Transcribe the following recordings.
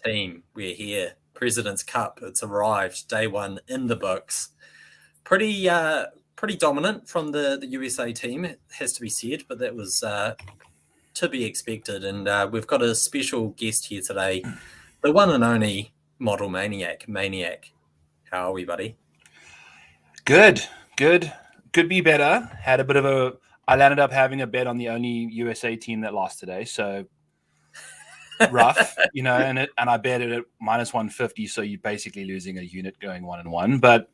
team. We're here. President's Cup. It's arrived. Day one in the books. Pretty dominant from the USA team, it has to be said, but that was to be expected. And we've got a special guest here today, the one and only Model Maniac. How are we, buddy? Good. Could be better. I landed up having a bet on the only USA team that lost today, so rough, and I bet it at -150, so you're basically losing a unit going 1-1. But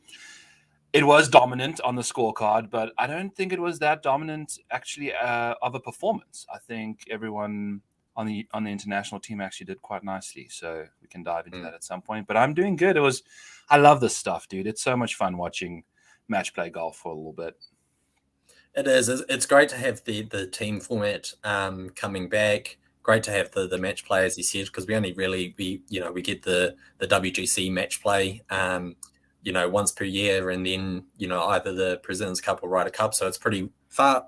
it was dominant on the scorecard, but I don't think it was that dominant actually of a performance. I think everyone on the international team actually did quite nicely, so we can dive into that at some point. But I'm doing good. I love this stuff, dude. It's so much fun watching match play golf for a little bit. It is. It's great to have the team format coming back. Great to have the match play, as you said, because we only really we get the WGC match play once per year, and then either the President's Cup or Ryder Cup. So it's pretty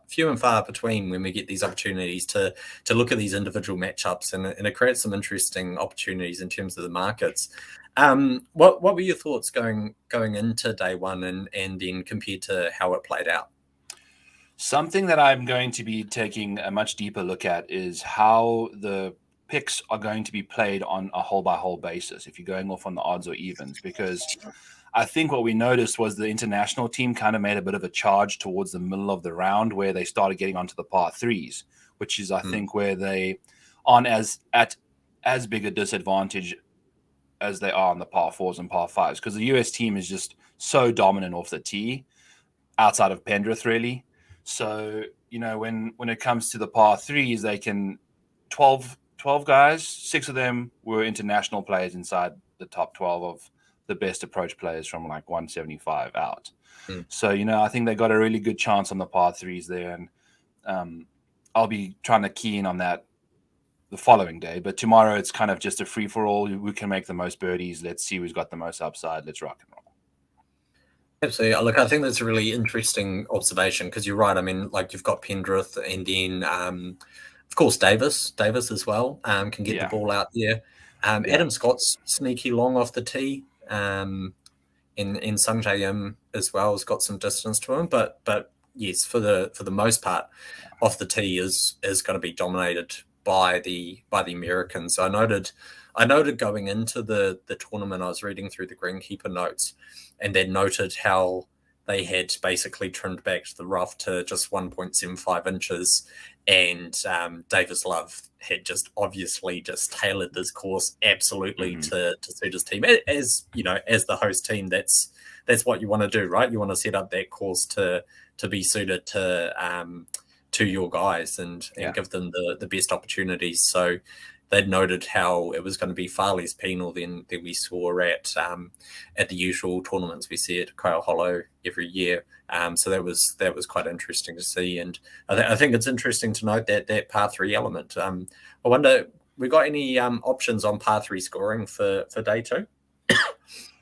few and far between when we get these opportunities to look at these individual matchups, and it creates some interesting opportunities in terms of the markets. What were your thoughts going into day one and then compared to how it played out? Something that I'm going to be taking a much deeper look at is how the picks are going to be played on a hole-by-hole basis, if you're going off on the odds or evens, because I think what we noticed was the international team kind of made a bit of a charge towards the middle of the round where they started getting onto the par threes, which is, I think, where they aren't at as big a disadvantage as they are on the par fours and par fives, because the US team is just so dominant off the tee outside of Pendrith, really. So, when it comes to the par threes, they can 12 guys, 6 of them were international players inside the top 12 of the best approach players from like 175 out. So, I think they got a really good chance on the par threes there. And I'll be trying to key in on that the following day. But tomorrow it's kind of just a free for all. We can make the most birdies. Let's see who's got the most upside. Let's rock and roll. Absolutely. Look, I think that's a really interesting observation because you're right. I mean, like you've got Pendrith and then, of course, Davis as well can get the ball out there. Adam Scott's sneaky long off the tee. And Sungjae Im as well has got some distance to him. But yes, for the most part, off the tee is going to be dominated by the Americans. I noted going into the tournament, I was reading through the greenkeeper notes, and they noted how they had basically trimmed back the rough to just 1.75 inches, and Davis Love had just obviously just tailored this course absolutely to suit his team. As as the host team, that's what you want to do, right? You want to set up that course to be suited to your guys and give them the best opportunities. So they'd noted how it was going to be far less penal than we saw at the usual tournaments we see at Quail Hollow every year. So that was quite interesting to see, and I think it's interesting to note that par three element. I wonder, we got any options on par three scoring for day two?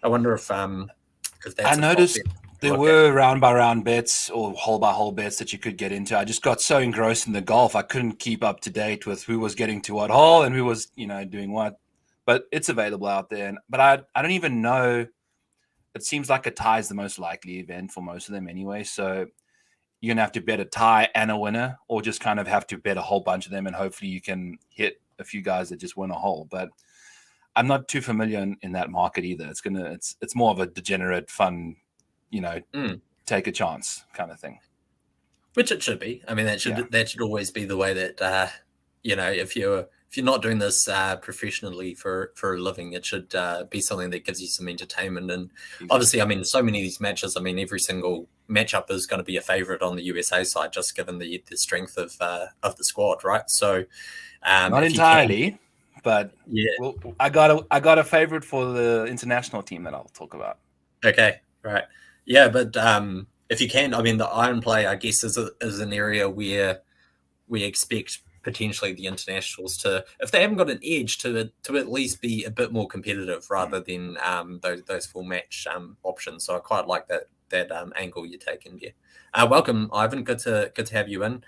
I wonder if that's I noticed there were round by round bets or hole by hole bets that you could get into. I just got so engrossed in the golf, I couldn't keep up to date with who was getting to what hole and who was, doing what. But it's available out there. But I don't even know. It seems like a tie is the most likely event for most of them anyway. So you're going to have to bet a tie and a winner, or just kind of have to bet a whole bunch of them, and hopefully you can hit a few guys that just win a hole. But I'm not too familiar in that market either. It's more of a degenerate fun, take a chance kind of thing. Which it should be. I mean, that should always be the way that, if you're not doing this professionally for a living, it should be something that gives you some entertainment. And obviously, I mean, so many of these matches, I mean, every single matchup is going to be a favorite on the USA side, just given the strength of the squad, right? So not entirely, but I got a favorite for the international team that I'll talk about. Okay, right. Yeah, but if you can, I mean, the iron play, I guess, is an area where we expect potentially the internationals to, if they haven't got an edge, to at least be a bit more competitive rather than those full match options. So I quite like that angle you're taking there. Welcome, Ivan. Good to have you in.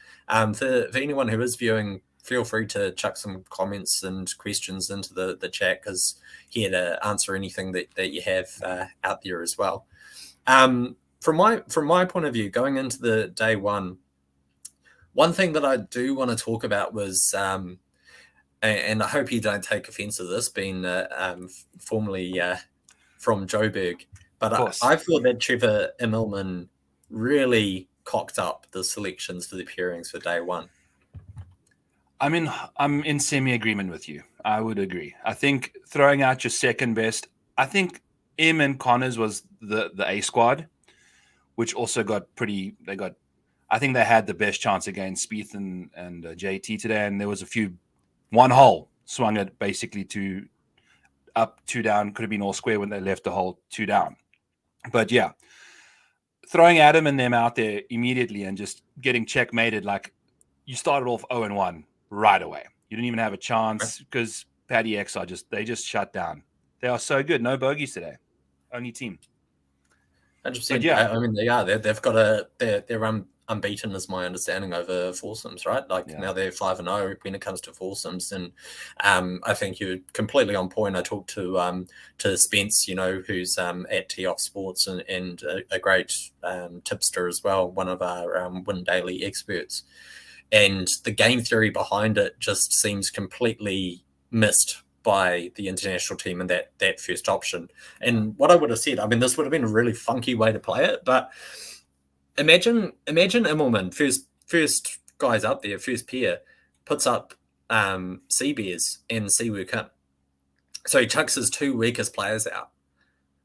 For anyone who is viewing feel free to chuck some comments and questions into the chat, because here to answer anything that you have out there as well. From my point of view, going into the day one thing that I do want to talk about was, and I hope you don't take offense to this, being formerly from Joburg, but I thought that Trevor Immelman really cocked up the selections for the pairings for day one. I'm in semi-agreement with you. I would agree. I think throwing out your second best, I think M and Connors was the A squad, which also I think they had the best chance against Spieth and JT today, and there was one hole swung it basically to up, 2 down, could have been all square when they left the hole 2 down. But yeah, throwing Adam and them out there immediately and just getting checkmated, like you started off 0-1 right away. You didn't even have a chance because Paddy X they just shut down. They are so good. No bogeys today. Only team. 100%. Yeah, I mean, they've got they're unbeaten, is my understanding, over foursomes, right? Now they're 5-0 when it comes to foursomes, and I think you're completely on point. I talked to Spence, who's at Tee Off Sports and a great tipster as well, one of our Win Daily experts, and the game theory behind it just seems completely missed by the international team and that first option. And what I would have said, I mean, this would have been a really funky way to play it, but imagine Immelman, first guys up there, first pair, puts up Seabears and Siwoo Kim. So he chucks his 2 weakest players out.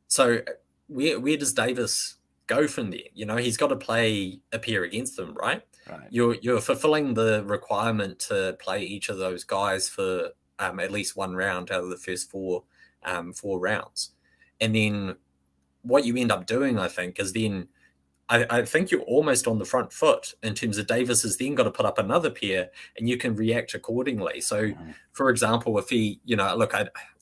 So where does Davis go from there? He's got to play a pair against them, right? You're fulfilling the requirement to play each of those guys for at least one round out of the first four rounds. And then what you end up doing, I think, is then I think you're almost on the front foot in terms of Davis has then got to put up another pair and you can react accordingly. So, for example, if he,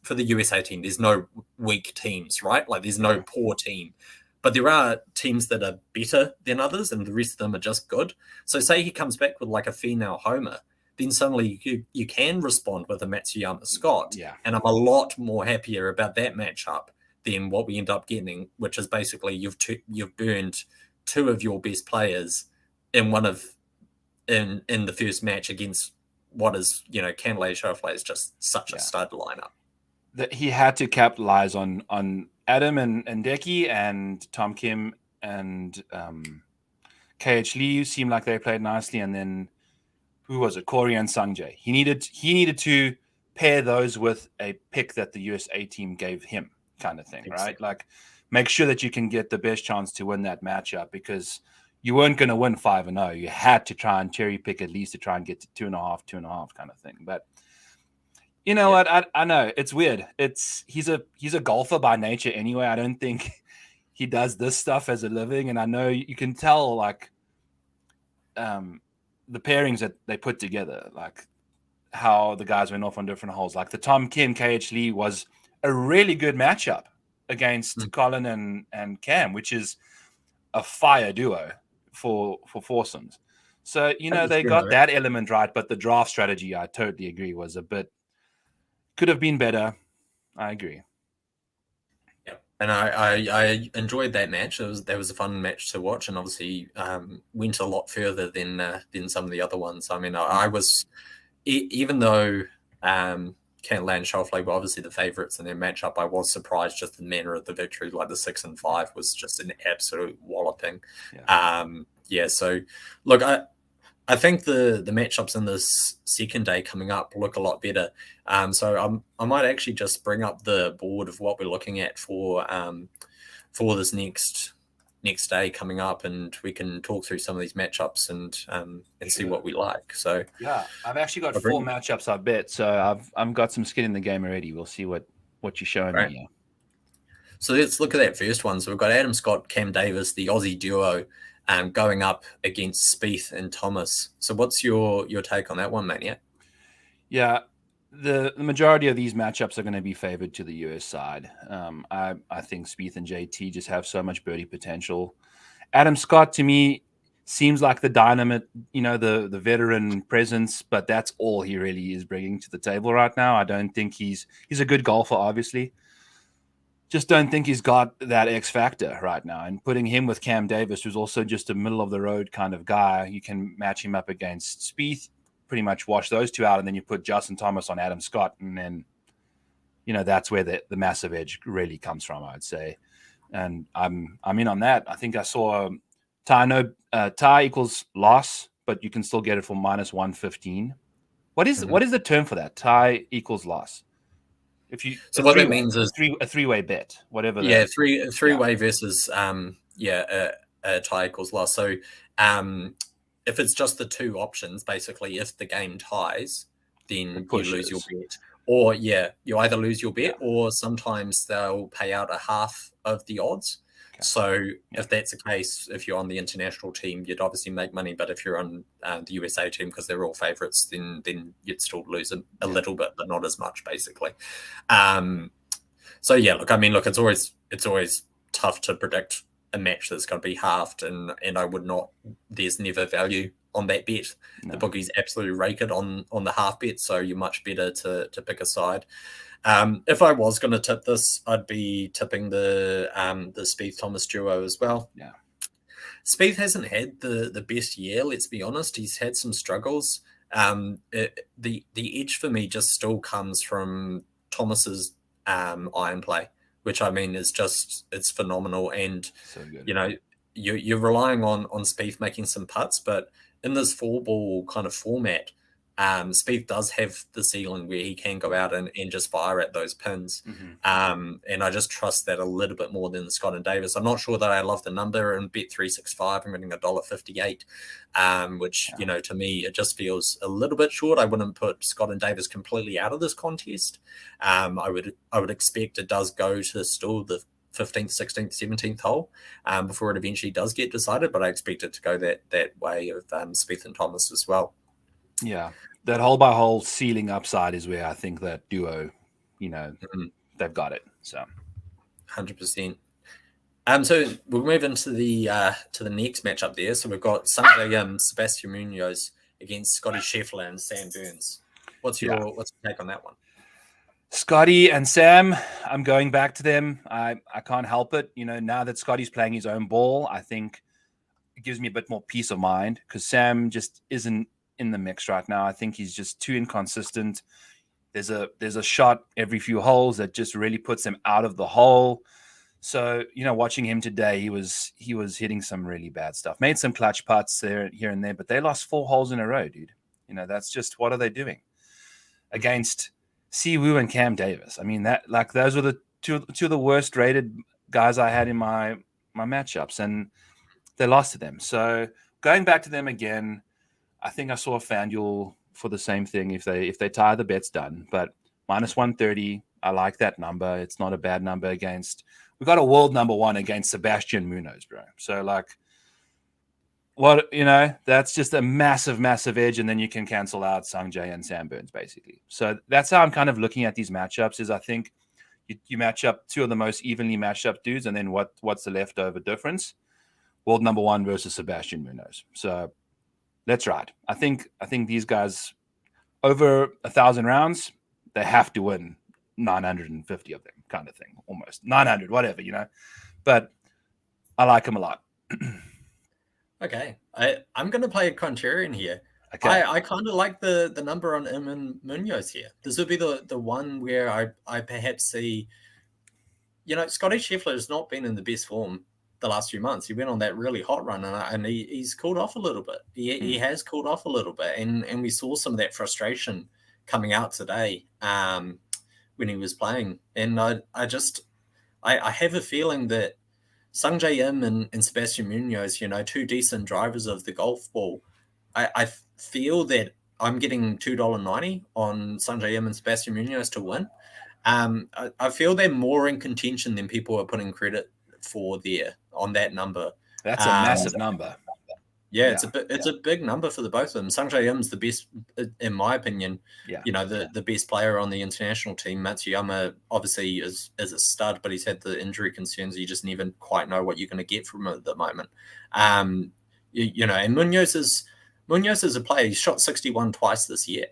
for the USA team, there's no weak teams, right? Like there's no poor team. But there are teams that are better than others and the rest of them are just good. So say he comes back with like a female homer, then suddenly you can respond with a Matsuyama Scott. Yeah. And I'm a lot more happier about that matchup than what we end up getting, which is basically you've burned 2 of your best players in the first match against what is, Cantlay Schauffele is just such a stud lineup. That he had to capitalize on Adam and Decky and Tom Kim and KH Lee seemed like they played nicely, and then who was it? Corey and Sungjae. He needed to pair those with a pick that the USA team gave him, kind of thing, right? Like make sure that you can get the best chance to win that matchup, because you weren't going to win 5-0. You had to try and cherry pick at least to try and get to 2.5 kind of thing. But you know what? I know it's weird. He's a golfer by nature anyway. I don't think he does this stuff as a living, and I know you can tell like the pairings that they put together, like how the guys went off on different holes. Like the Tom Kim KH Lee was a really good matchup against Colin and Cam, which is a fire duo for foursomes. So they got that element right, but the draft strategy, I totally agree, was could have been better. I agree. Yeah, and I enjoyed that match. That was a fun match to watch, and obviously went a lot further than some of the other ones. I mean, I was, even though Cantlay and Schauffele were obviously the favourites in their matchup, I was surprised just the manner of the victory. Like the 6 and 5 was just an absolute walloping. So look, I think the matchups in this second day coming up look a lot better. So I might actually just bring up the board of what we're looking at for this next day coming up, and we can talk through some of these matchups and see what we like. So yeah, I've actually got 4 matchups I bet. So I've got some skin in the game already. We'll see what you're showing me here. So let's look at that first one. So we've got Adam Scott, Cam Davis, the Aussie duo, going up against Spieth and Thomas. So what's your take on that one, Mania? Yeah, the majority of these matchups are going to be favored to the US side. I think Spieth and JT just have so much birdie potential. Adam Scott, to me, seems like the dynamite, the veteran presence, but that's all he really is bringing to the table right now. I don't think he's a good golfer, obviously. Just don't think he's got that X factor right now. And putting him with Cam Davis, who's also just a middle of the road kind of guy, you can match him up against Spieth, pretty much wash those two out, and then you put Justin Thomas on Adam Scott, and then that's where the massive edge really comes from, I'd say. And I'm in on that. I think I saw tie equals loss, but you can still get it for -115. What is the term for that? Tie equals loss. If you what that means is a three-way bet, whatever. Yeah, three-way versus a tie equals loss. So if it's just the two options, basically, if the game ties, then you lose your bet. Or you either lose your bet, or sometimes they'll pay out a half of the odds. Okay. So if that's the case, if you're on the international team, you'd obviously make money. But if you're on the USA team, because they're all favorites, then you'd still lose a little bit, but not as much, basically. So it's always tough to predict a match that's going to be halved, and I would not. There's never value on that bet. No. The bookies absolutely rake it on the half bet, so you're much better to pick a side. If I was going to tip this, I'd be tipping the Spieth Thomas duo as well. Yeah, Spieth hasn't had the best year. Let's be honest, he's had some struggles. The edge for me just still comes from Thomas's iron play, which I mean is it's phenomenal, and so good. You're relying on Spieth making some putts, but in this 4-ball kind of format, Spieth does have the ceiling where he can go out and just fire at those pins. Mm-hmm. And I just trust that a little bit more than Scott and Davis. I'm not sure that I love the number in Bet365. I'm getting $1.58, which, to me, it just feels a little bit short. I wouldn't put Scott and Davis completely out of this contest. I would expect it does go to still the 15th, 16th, 17th hole before it eventually does get decided, but I expect it to go that way of Spieth and Thomas as well. Yeah, that hole by hole ceiling upside is where I think that duo, they've got it. So, 100%. So we'll move into the next matchup there. So we've got Sunday Sebastian Munoz against Scotty Scheffler and Sam Burns. What's your take on that one? Scotty and Sam, I'm going back to them. I can't help it. Now that Scotty's playing his own ball, I think it gives me a bit more peace of mind, because Sam just isn't in the mix right now. I think he's just too inconsistent. There's a shot every few holes that just really puts him out of the hole. So, watching him today, he was hitting some really bad stuff. Made some clutch putts here and there, but they lost 4 holes in a row, dude. That's just, what are they doing against Siwoo and Cam Davis? I mean, those were the two of the worst rated guys I had in my matchups, and they lost to them. So going back to them again, I think I saw FanDuel for the same thing. If they tie, the bet's done. But -130, I like that number. It's not a bad number against. We got a world number one against Sebastian Munoz, bro. So that's just a massive, massive edge, and then you can cancel out Sungjae and Sam Burns, basically. So that's how I'm kind of looking at these matchups. Is I think you match up two of the most evenly matched up dudes, and then what's the leftover difference? World number one versus Sebastian Munoz. So let's ride. I think these guys, over 1,000 rounds, they have to win 950 of them, kind of thing, almost 900, whatever, But I like them a lot. Okay, I'm going to play a contrarian here. Okay. I kind of like the number on him and Munoz here. This would be the one where I perhaps see, Scotty Scheffler has not been in the best form the last few months. He went on that really hot run, and he's cooled off a little bit. He has cooled off a little bit, and we saw some of that frustration coming out today when he was playing. And I have a feeling that Sungjae Im and Sebastian Munoz, two decent drivers of the golf ball. I feel that I'm getting $2.90 on Sungjae Im and Sebastian Munoz to win. I feel they're more in contention than people are putting credit for there on that number. That's a massive number. Yeah, it's a big number for the both of them. Sungjae Im's the best, in my opinion. Yeah. The best player on the international team. Matsuyama obviously is a stud, but he's had the injury concerns. You just never quite know what you're going to get from him at the moment. And Munoz is a player. He's shot 61 twice this year.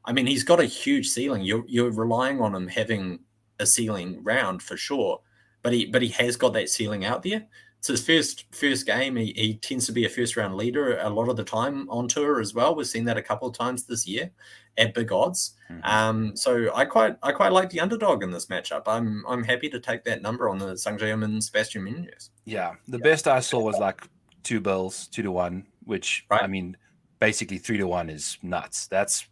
I mean, he's got a huge ceiling. You're relying on him having a ceiling round for sure, but he has got that ceiling out there. It's his first game. He tends to be a first round leader a lot of the time on tour as well. We've seen that a couple of times this year at big odds. So I quite like the underdog in this matchup. I'm happy to take that number on the Sungjae and Sebastian Munoz. Yeah, the best I saw was like 2 bills, 2-1, which right. I mean, basically 3-1 is nuts. That's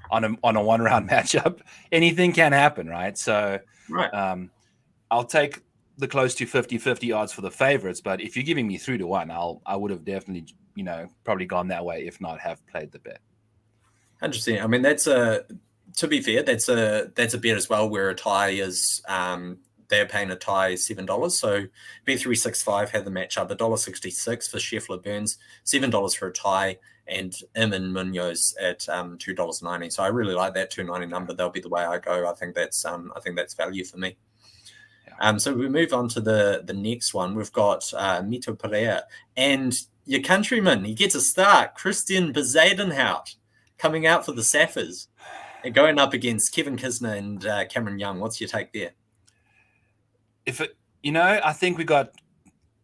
on a 1 round matchup. Anything can happen, right? So right. I'll take the close to 50-50 odds for the favorites, but if you're giving me 3-1, I would have definitely, probably gone that way, if not have played the bet. Interesting. I mean, to be fair, that's a bet as well where a tie is they're paying a tie $7. So Bet365 had the matchup $1.66 for Scheffler Burns, $7 for a tie, and and Munoz at $2.90. So I really like that $2.90 number. That'll be the way I go. I think that's value for me. So we move on to the next one. We've got Mito Pereira and your countryman. He gets a start. Christian Bezuidenhout coming out for the Saffers and going up against Kevin Kisner and Cameron Young. What's your take there? I think we got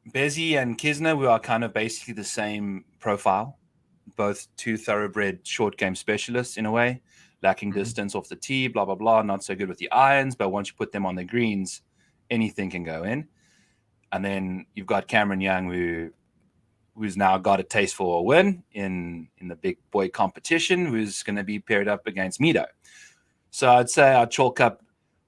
Bezzy and Kisner, who are kind of basically the same profile, both 2 thoroughbred short game specialists in a way, lacking distance off the tee, blah, blah, blah, not so good with the irons, but once you put them on the greens, anything can go in. And then you've got Cameron Young, who's now got a taste for a win in the big boy competition, who's going to be paired up against Mito. So I'd say I'd chalk up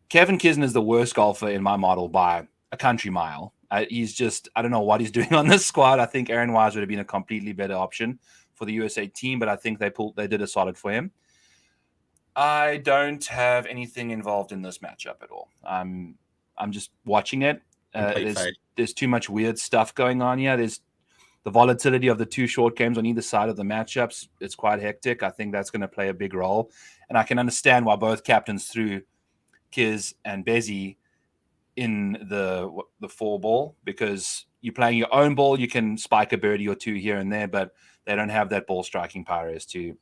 Kevin Kisner is the worst golfer in my model by a country mile. He's just, I don't know what he's doing on this squad. I think Aaron Wise would have been a completely better option for the USA team, but I think they did a solid for him. I don't have anything involved in this matchup at all. I'm just watching it. There's too much weird stuff going on here. There's the volatility of the 2 short games on either side of the matchups. It's quite hectic. I think that's going to play a big role. And I can understand why both captains threw Kiz and Bezzy in the 4 ball, because you're playing your own ball. You can spike a birdie or 2 here and there, but they don't have that ball striking power to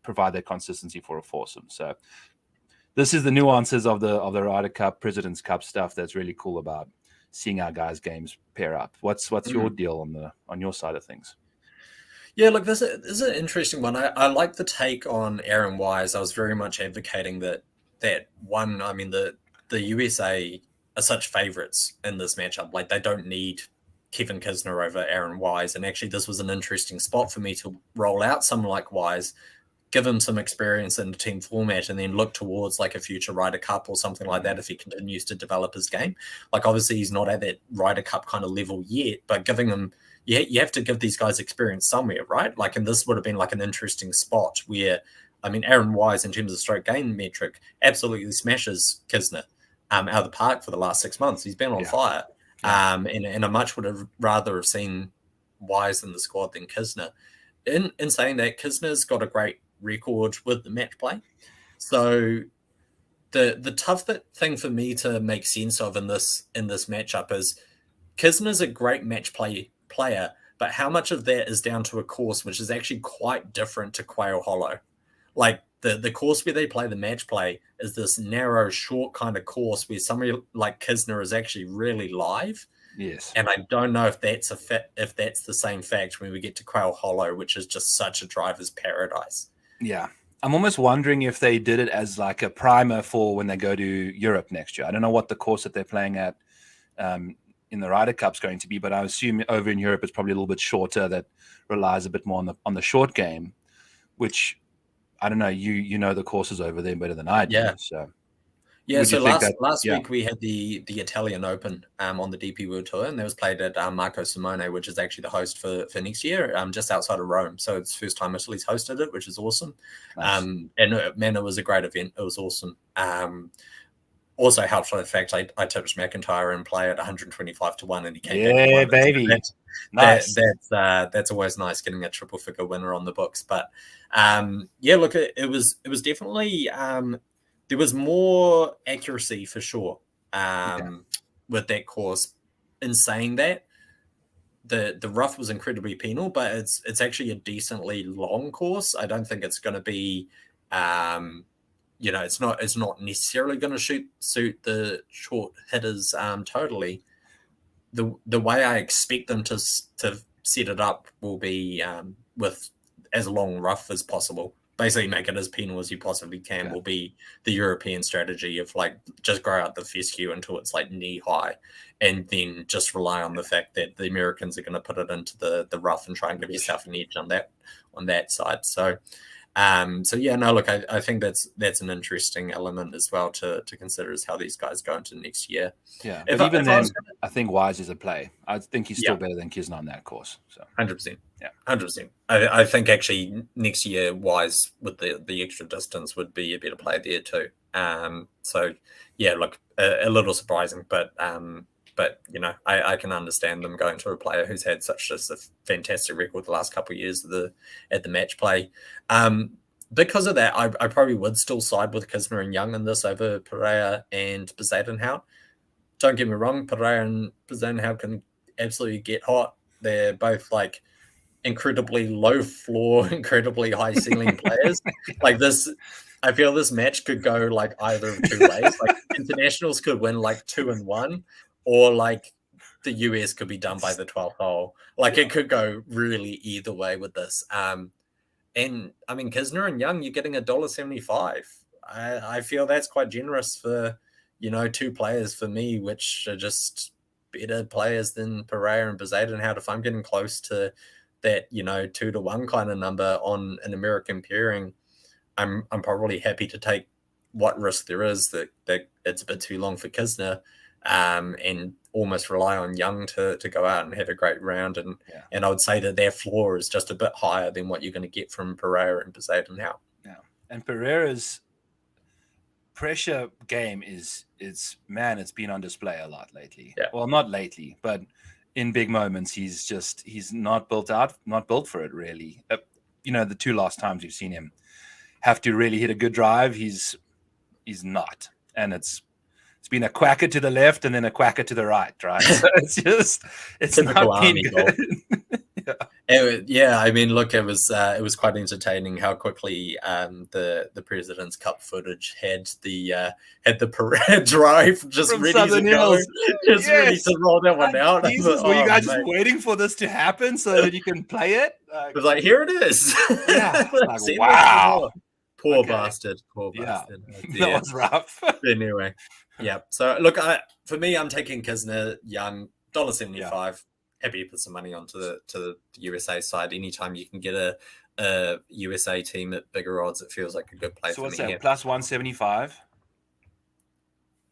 provide that consistency for a foursome. So this is the nuances of the Ryder Cup, President's Cup stuff that's really cool about seeing our guys' games pair up. What's your deal on your side of things? Yeah, look, this is an interesting one. I like the take on Aaron Wise. I was very much advocating that one. I mean, the USA are such favorites in this matchup. Like, they don't need Kevin Kisner over Aaron Wise. And actually, this was an interesting spot for me to roll out someone like Wise, give him some experience in the team format, and then look towards like a future Ryder Cup or something like that if he continues to develop his game. Like, obviously, he's not at that Ryder Cup kind of level yet, but giving him, you have to give these guys experience somewhere, right? Like, and this would have been like an interesting spot where, I mean, Aaron Wise, in terms of stroke gain metric, absolutely smashes Kisner out of the park for the last 6 months. He's been on fire. And I much would have rather have seen Wise in the squad than Kisner. In saying that, Kisner's got a great record with the match play. So the tough thing for me to make sense of in this matchup is Kisner's a great match play player, but how much of that is down to a course which is actually quite different to Quail Hollow? Like, the course where they play the match play is this narrow, short kind of course where somebody like Kisner is actually really live. Yes. And I don't know if that's if that's the same fact when we get to Quail Hollow, which is just such a driver's paradise. Yeah. I'm almost wondering if they did it as like a primer for when they go to Europe next year. I don't know what the course that they're playing at in the Ryder Cup's going to be, but I assume over in Europe it's probably a little bit shorter, that relies a bit more on the short game, which I don't know. You know the courses over there better than I do. Yeah. So last week we had the Italian Open on the DP World Tour, and that was played at Marco Simone, which is actually the host for next year, just outside of Rome. So it's the first time Italy's hosted it, which is awesome. Nice. And man, it was a great event. It was awesome. Also helped by the fact I tipped McIntyre and play at 125-1, and he came back. Yeah, baby. Nice. That's always nice, getting a triple figure winner on the books. But look, it was definitely there was more accuracy for sure with that course. In saying that, the rough was incredibly penal, but it's actually a decently long course. I don't think it's going to be, it's not necessarily going to suit the short hitters totally. The way I expect them to set it up will be with as long rough as possible. Basically, make it as penal as you possibly can. Will be the European strategy of like just grow out the fescue until it's like knee high, and then just rely on the fact that the Americans are going to put it into the rough and try and give yourself an edge on that side. So look, I think that's an interesting element as well to consider, is how these guys go into next year. Yeah, but even then, I think Wise is a play. I think he's still better than Kisner on that course. So 100%. Yeah, 100%. I think actually next year Wise with the extra distance would be a better play there too. Look, a little surprising, but I can understand them going to a player who's had such just a fantastic record the last couple of years at the match play. Because of that, I probably would still side with Kisner and Young in this over Pereira and Bezuidenhout. Don't get me wrong, Pereira and Bezuidenhout can absolutely get hot. They're both like incredibly low floor, incredibly high ceiling players. Like this, I feel this match could go like either of two ways. Like internationals could win like 2-1, or like the US could be done by the 12th hole. Like it could go really either way with this. And I mean, Kisner and Young, you're getting $1.75. I feel that's quite generous for, two players for me, which are just better players than Pereira and Bezuidenhout. If I'm getting close to that, 2-1 kind of number on an American pairing, I'm probably happy to take what risk there is that it's a bit too long for Kisner, and almost rely on Young to go out and have a great round. And I would say that their floor is just a bit higher than what you're going to get from Pereira and Bezuidenhout. Yeah, and Pereira's pressure game it's been on display a lot lately. Yeah. Well, not lately, but in big moments, he's not built for it really. The two last times we've seen him have to really hit a good drive, he's not, and it's been a quacker to the left and then a quacker to the right. So it's not been good. I mean, look, it was quite entertaining how quickly the President's Cup footage had the Pereira drive just from ready Southern to go, Hills. ready to roll that one out. Jesus, were you guys just waiting for this to happen so that you can play it? It was like, here it is. Yeah, like, wow. Poor bastard. That was rough. Anyway, yeah. So look, for me, I'm taking Kisner, Young, $1.75. Yeah. Happy to put some money onto the USA side. Anytime you can get a USA team at bigger odds, it feels like a good play. So what's that, plus 175?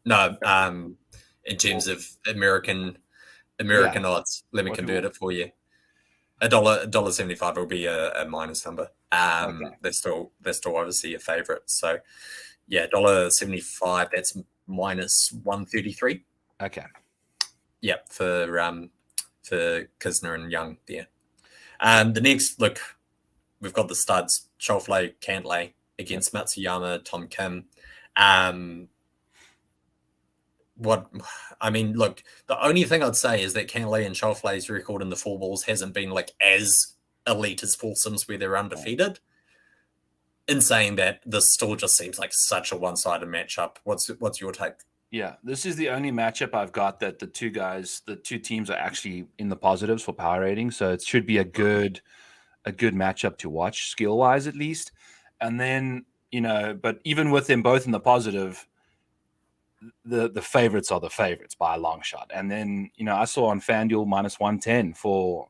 No, in terms of American odds, let me convert it for you. $1.75 will be a minus number. They're still obviously a favorite. So yeah, $1.75. That's minus 133. Okay. Yeah, for Kisner and Young there. The next, look, we've got the studs, Schauffele, Cantlay against Matsuyama, Tom Kim. Look, the only thing I'd say is that Cantlay and Schauffele's record in the four balls hasn't been like as elite as Folsom's, where they're undefeated. In saying that, this still just seems like such a one-sided matchup. What's your take? Yeah, this is the only matchup I've got that the two teams are actually in the positives for power rating. So it should be a good matchup to watch, skill-wise at least. And then, but even with them both in the positive, the favorites are the favorites by a long shot. And then, I saw on FanDuel minus 110 for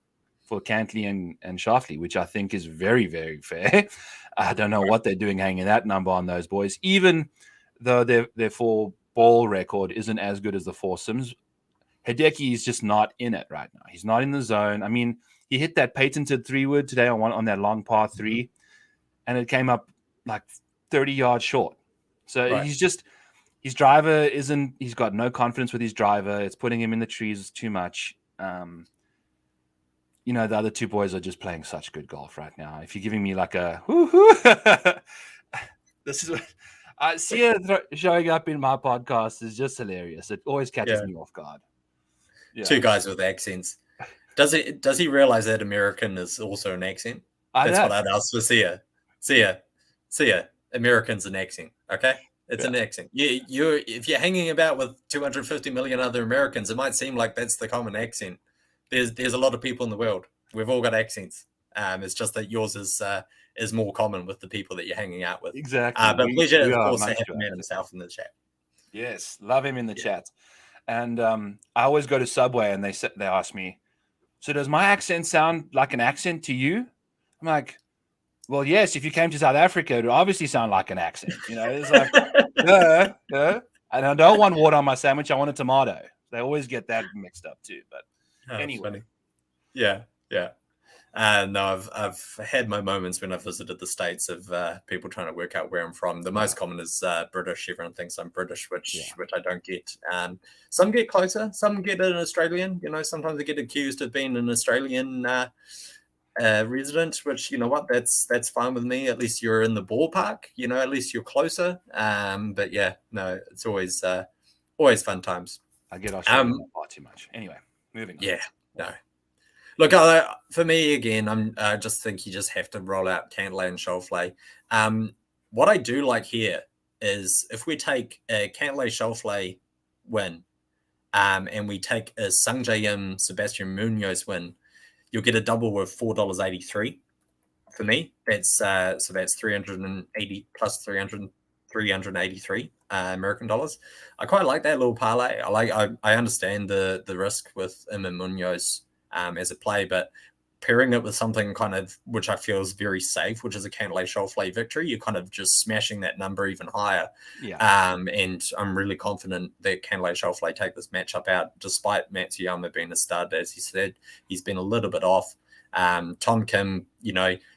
Cantlay and Schauffele, which I think is very, very fair. I don't know what they're doing hanging that number on those boys, even though their four-ball record isn't as good as the foursomes. Hideki is just not in it right now. He's not in the zone. I mean, he hit that patented 3-wood today on that long par 3, and it came up like 30 yards short. So right. His driver he's got no confidence with his driver. It's putting him in the trees too much. The other two boys are just playing such good golf right now. If you're giving me like a woo-hoo, this is what I see it showing up in my podcast is just hilarious. It always catches me off guard. Yeah. Two guys with accents. Does he realize that American is also an accent? That's what I'd ask for Sia. American's an accent, okay? It's an accent. If you're hanging about with 250 million other Americans, it might seem like that's the common accent. There's a lot of people in the world. We've all got accents. It's just that yours is more common with the people that you're hanging out with. Exactly. But pleasure, of course, to have the man himself in the chat. Yes, love him in the chat. And I always go to Subway and they ask me, so does my accent sound like an accent to you? I'm like, well, yes, if you came to South Africa, it would obviously sound like an accent. It's like, and I don't want water on my sandwich. I want a tomato. They always get that mixed up too. But anyway. Funny. Yeah. No, I've had my moments when I've visited the States of people trying to work out where I'm from. The most common is British. Everyone thinks I'm British, which I don't get. Some get closer. Some get an Australian. Sometimes they get accused of being an Australian resident, which, you know what, that's fine with me. At least you're in the ballpark. At least you're closer. But yeah, no, it's always fun times. I get Australian far too much. Anyway, moving on. Yeah, no. Look, for me, again, I just think you just have to roll out Cantlay and Schauffele. What I do like here is if we take a Cantlay Schauffele win and we take a Sungjae Im Sebastian Munoz win, you'll get a double with $4.83 for me. That's 380 plus 383 American dollars. I quite like that little parlay. I understand the risk with Im and Munoz as a play, but pairing it with something kind of which I feel is very safe, which is a Cantlay Schauffele victory, you're kind of just smashing that number even higher. And I'm really confident that Cantlay Schauffele take this matchup out, despite Matsuyama being a stud. As he said, he's been a little bit off. Tom Kim,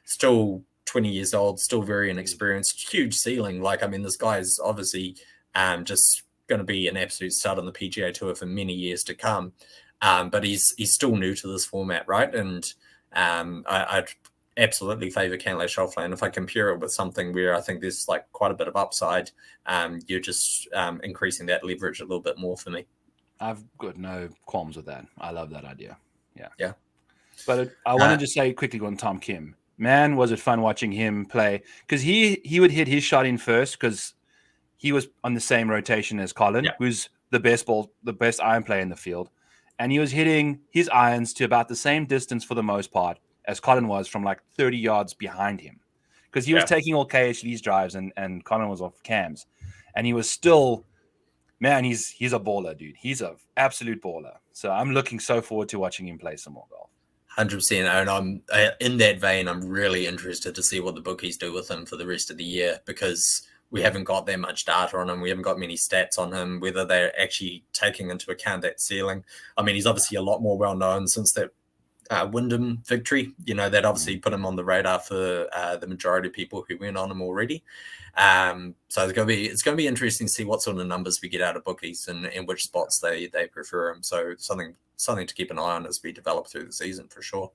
still 20 years old, still very inexperienced, huge ceiling. This guy is obviously just going to be an absolute stud on the PGA Tour for many years to come. But he's still new to this format, right? And I'd absolutely favor Cantlay Schauffele. And if I compare it with something where I think there's quite a bit of upside, you're just increasing that leverage a little bit more for me. I've got no qualms with that. I love that idea. Yeah. But I want to just say quickly on Tom Kim. Man, was it fun watching him play, because he would hit his shot in first because he was on the same rotation as Colin, who's the best iron player in the field. And he was hitting his irons to about the same distance for the most part as Colin was, from 30 yards behind him, because he was taking all KHD's drives and Colin was off cams. And he was still, man, he's a baller, dude. He's an absolute baller. So I'm looking so forward to watching him play some more golf. 100%. And I'm in that vein, I'm really interested to see what the bookies do with him for the rest of the year, because we haven't got that much data on him. We haven't got many stats on him, whether they're actually taking into account that ceiling. He's obviously a lot more well-known since that Wyndham victory. That obviously put him on the radar for the majority of people who went on him already. So it's going to be interesting to see what sort of numbers we get out of bookies and which spots they prefer him. So something to keep an eye on as we develop through the season for sure.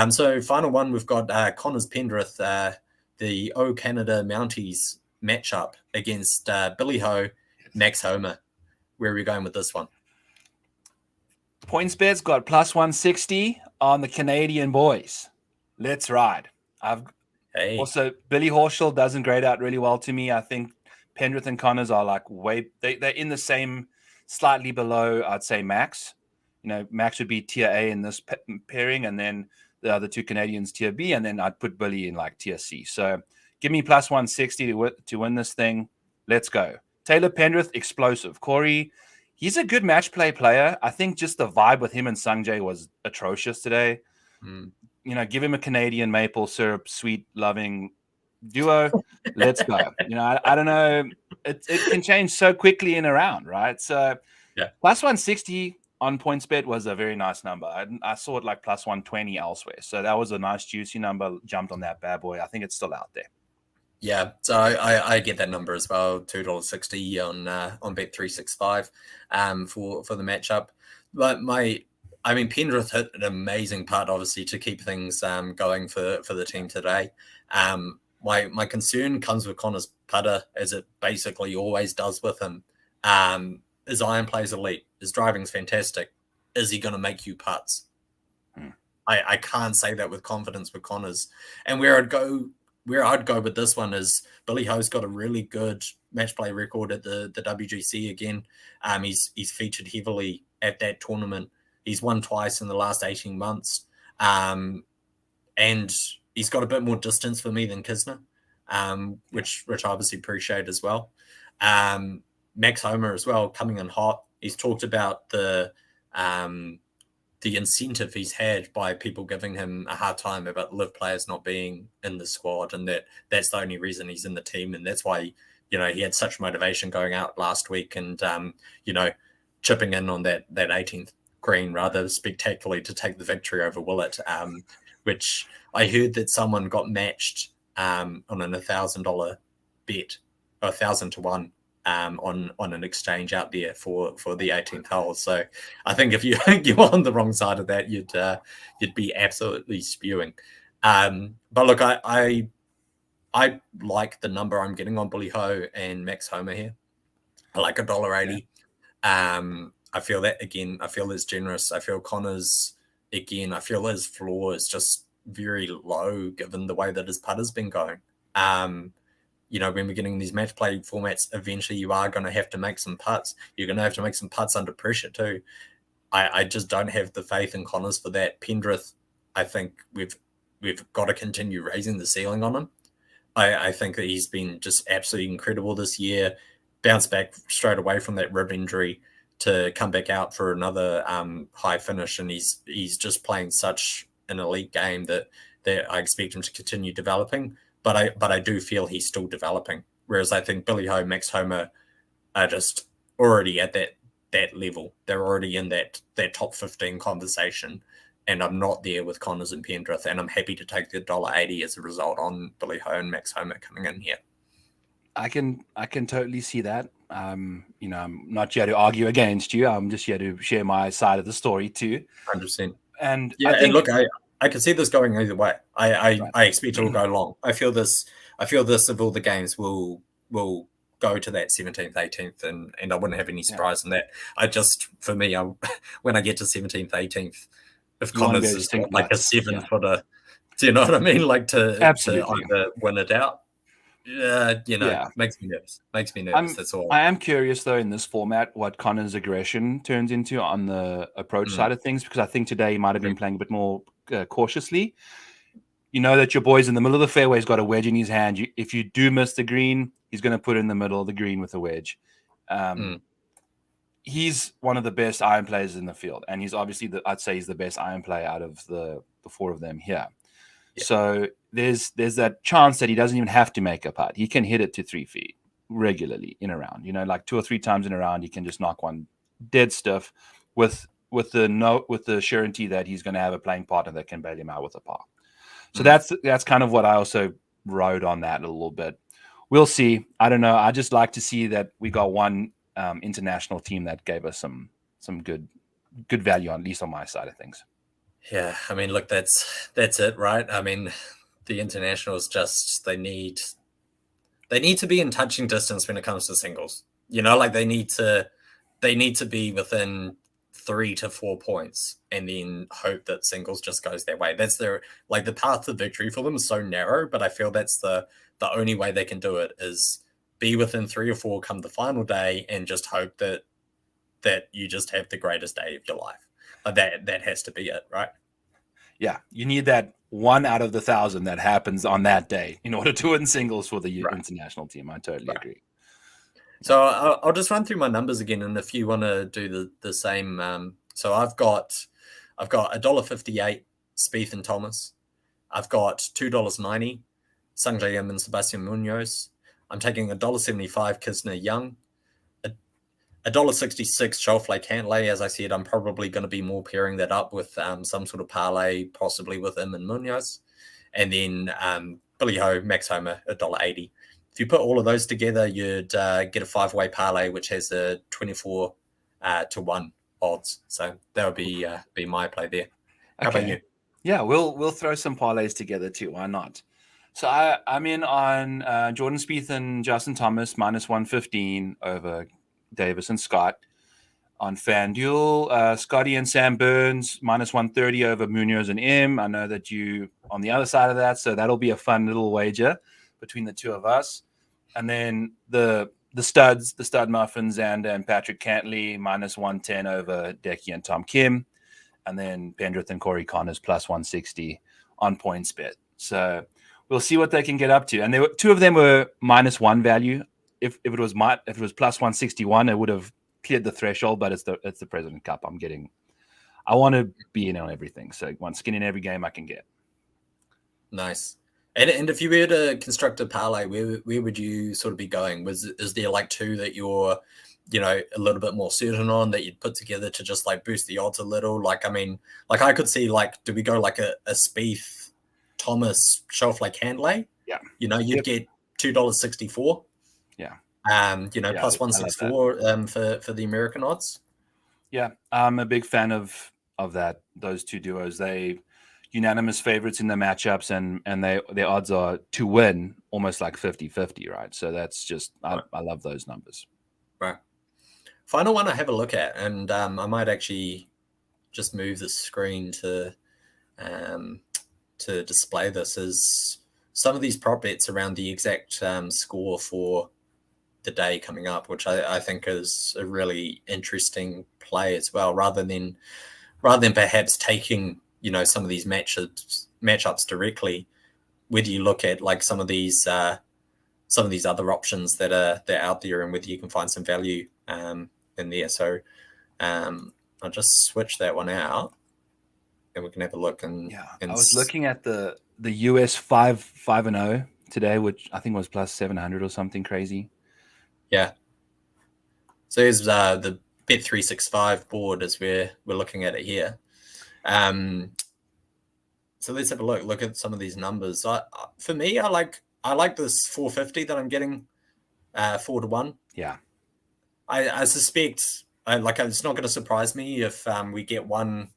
So final one, we've got Connors Pendrith, the O Canada Mounties matchup against Billy Ho, Max Homer. Where are we going with this one? PointsBet's got plus 160 on the Canadian boys. Let's ride. Also, Billy Horschel doesn't grade out really well to me. I think Pendrith and Connors are they're in the same, slightly below, I'd say, Max. Max would be tier A in this pairing, and then the other two Canadians tier B, and then I'd put Billy in tier C. So give me plus 160 to win this thing. Let's go. Taylor Pendrith, explosive. Corey, he's a good match play player. I think just the vibe with him and Sungjae was atrocious today. Give him a Canadian maple syrup, sweet, loving duo. Let's go. I don't know. It can change so quickly in a round, right? So plus 160 on PointsBet was a very nice number. I saw it plus 120 elsewhere. So that was a nice, juicy number. Jumped on that bad boy. I think it's still out there. Yeah, so I get that number as well, $2.60 on Bet365 for the matchup. But Pendrith hit an amazing putt, obviously, to keep things going for the team today. My concern comes with Connor's putter, as it basically always does with him. His iron plays elite. His driving's fantastic. is he going to make you putts? I can't say that with confidence with Connors. And where I'd go with this one is Billy Ho's got a really good match play record at the WGC again. He's featured heavily at that tournament. He's won twice in the last 18 months. And he's got a bit more distance for me than Kisner, which I obviously appreciate as well. Max Homer as well, coming in hot. He's talked about the incentive he's had by people giving him a hard time about live players not being in the squad, and that's the only reason he's in the team, and that's why he had such motivation going out last week and chipping in on that 18th green rather spectacularly to take the victory over Willett, which I heard that someone got matched on an $1,000 bet, 1,000 to 1. On an exchange out there for the 18th hole. So I think if you were on the wrong side of that, you'd be absolutely spewing. But look, I like the number I'm getting on Billy Ho and Max Homer here. I like $1.80. I feel that again. I feel it's generous. I feel Connors again. I feel his floor is just very low given the way that his putter's been going. When we're getting these match play formats, eventually you are going to have to make some putts. You're going to have to make some putts under pressure too. I just don't have the faith in Connors for that. Pendrith, I think we've got to continue raising the ceiling on him. I think that he's been just absolutely incredible this year. Bounced back straight away from that rib injury to come back out for another high finish, and he's just playing such an elite game that I expect him to continue developing. But I do feel he's still developing. Whereas I think Billy Ho, Max Homer are just already at that level. They're already in that top 15 conversation. And I'm not there with Connors and Pendrith. And I'm happy to take the $1.80 as a result on Billy Ho and Max Homer coming in here. I can totally see that. I'm not here to argue against you. I'm just here to share my side of the story too. 100%. And yeah, I think, and look, I can see this going either way. I expect it will go long. I feel this of all the games will go to that 17th, 18th, and I wouldn't have any surprise in that. For me, when I get to 17th, 18th, if Connors is like a 7-footer, do you know what I mean? Like to either win it out. Makes me nervous. That's all. I am curious though in this format what Connor's aggression turns into on the approach side of things, because I think today he might have been playing a bit more cautiously. You know that your boy's in the middle of the fairway, he's got a wedge in his hand. If you do miss the green, he's going to put it in the middle of the green with a wedge. He's one of the best iron players in the field, and he's obviously I'd say he's the best iron player out of the four of them here. Yeah. So there's that chance that he doesn't even have to make a putt. He can hit it to 3 feet regularly in a round. Like 2 or 3 times in a round, he can just knock one dead stiff with the surety that he's going to have a playing partner that can bail him out with a par. So that's kind of what I also wrote on that a little bit. We'll see. I don't know. I just like to see that we got one international team that gave us some good value, at least on my side of things. Yeah, I mean, look, that's it, right? I mean, the internationals they need to be in touching distance when it comes to singles. Like they need to be within 3 to 4 points and then hope that singles just goes their way. That's the path to victory for them is so narrow, but I feel that's the only way they can do it is be within 3 or 4 come the final day and just hope that you just have the greatest day of your life. That has to be it, right? Yeah, you need that 1 out of the 1,000 that happens on that day in order to win singles for the international team. I totally agree. So I'll just run through my numbers again, and if you want to do the same, so I've got $1.58 Spieth and Thomas. I've got $2.90 Sungjae Im and Sebastian Munoz. I'm taking $1.75 Kisner Young. $1.66 Schauffele Cantlay. As I said, I'm probably going to be more pairing that up with some sort of parlay, possibly with Im and Munoz. And then Billy Ho, Max Homer, $1.80. If you put all of those together, you'd get a 5-way parlay, which has a 24 to 1 odds. So that would be my play there. How about you? Yeah, we'll throw some parlays together too. Why not? So I'm in on Jordan Spieth and Justin Thomas -115 over Davis and Scott. On FanDuel, Scotty and Sam Burns -130 over Munoz and M. I know that you on the other side of that, so that'll be a fun little wager between the two of us. And then the studs, the stud muffins, and Patrick Cantley -110 over Decky and Tom Kim. And then Pendrith and Corey Connors +160 on PointsBet. So we'll see what they can get up to. And two of them were -1 value. If it was +161, it would have cleared the threshold, but it's the President Cup. I want to be in on everything, so I want skin in every game I can get. Nice. And if you were to construct a parlay, where would you sort of be going? Is there like two that you're, a little bit more certain on that you'd put together to just like boost the odds a little? Like, I mean, like I could see like, do we go like a Spieth, Thomas, Schauffele, Cantlay? Yeah. You'd get $2.64. Yeah. Plus 164 for the American odds. Yeah, I'm a big fan of those two duos. They unanimous favorites in the matchups, and their odds are to win almost like 50-50, right? So that's just I love those numbers. Right. Final one I have a look at, and I might actually just move the screen to display this, is some of these prop bets around the exact score for the day coming up, which I think is a really interesting play as well, rather than perhaps taking some of these matchups directly. Whether you look at like some of these other options that are out there, and whether you can find some value in there. So I'll just switch that one out, and we can have a look. And I was looking at the US 5-0 today, which I think was +700 or something crazy. Yeah. So here's the Bet365 board as we're looking at it here. So let's have a look. Look at some of these numbers. For me, I like this 450 that I'm getting 4-1. Yeah. I suspect it's not going to surprise me if we get one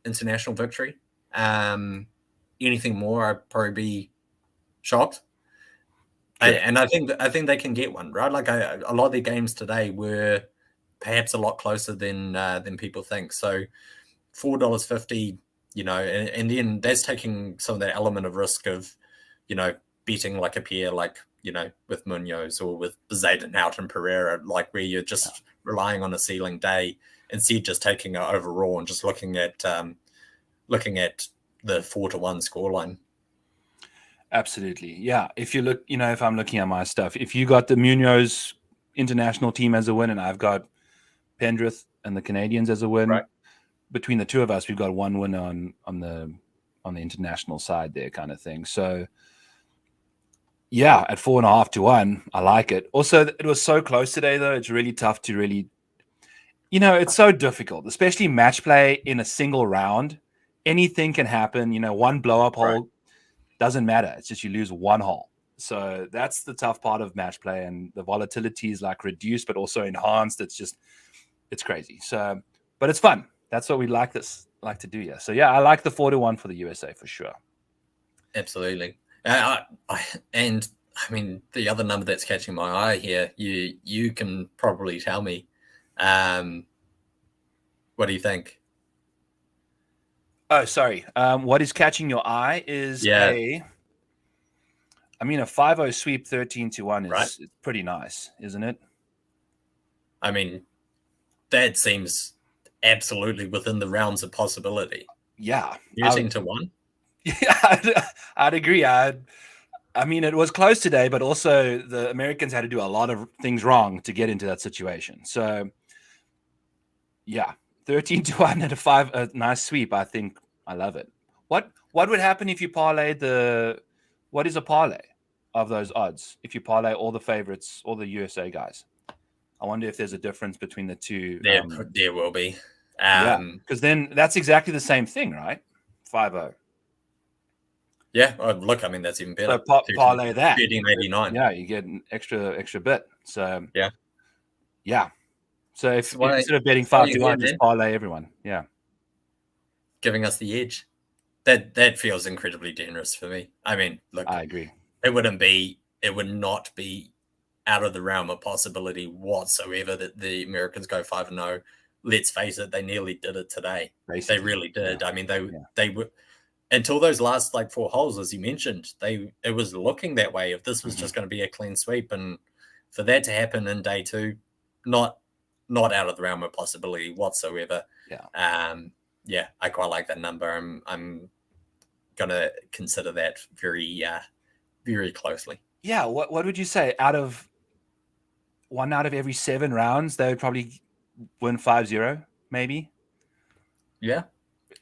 international victory. Anything more, I'd probably be shocked. And I think they can get one, right? Like a lot of their games today were perhaps a lot closer than people think. So $4.50, and then that's taking some of that element of risk of, betting like a pair, like with Munoz or with Bezaden out and Pereira, like where you're just relying on a ceiling day instead just taking it overall and just looking at the 4-1 scoreline. Absolutely. Yeah. If you look, if I'm looking at my stuff, if you got the Munoz international team as a win, and I've got Pendrith and the Canadians as a win, right, between the two of us, we've got one win on the international side there, kind of thing. So yeah, at 4.5-1, I like it. Also, it was so close today, though. It's really tough to really, it's so difficult, especially match play in a single round. Anything can happen. One blow up hole doesn't matter. It's just you lose one hole. So that's the tough part of match play, and the volatility is like reduced, but also enhanced. It's crazy. So, but it's fun. That's what we like to do here. So yeah, I like the 4-1 for the USA for sure. Absolutely. And I mean, the other number that's catching my eye here, you can probably tell me. What do you think? Oh, sorry. What is catching your eye is a 5-0 sweep 13-1 is pretty nice, isn't it? I mean, that seems absolutely within the realms of possibility. Yeah. 13-1. Yeah, I'd agree. I mean, it was close today, but also the Americans had to do a lot of things wrong to get into that situation. So, yeah, 13-1 at a nice sweep. I think I love it. What would happen if you parlay what is a parlay of those odds? If you parlay all the favorites, all the USA guys, I wonder if there's a difference between the two. There will be. Because then that's exactly the same thing, right? 5-0. Yeah, look, I mean, that's even better. So parlay that. 13.89. Yeah, you get an extra bit. So yeah. So if instead of betting 5-1, just parlay everyone. Yeah, giving us the edge. That feels incredibly generous for me. I mean, look, I agree. It would not be out of the realm of possibility whatsoever that the Americans go 5-0 let's face it, they nearly did it today. Basically, they really did. Yeah. I mean, they were until those last like 4 holes, as you mentioned. It was looking that way. If this was just going to be a clean sweep, and for that to happen in day 2, not out of the realm of possibility whatsoever. Yeah. I quite like that number. I'm gonna consider that very very closely. Yeah, what would you say? Out of every 7 rounds, they would probably win 5-0, maybe. Yeah,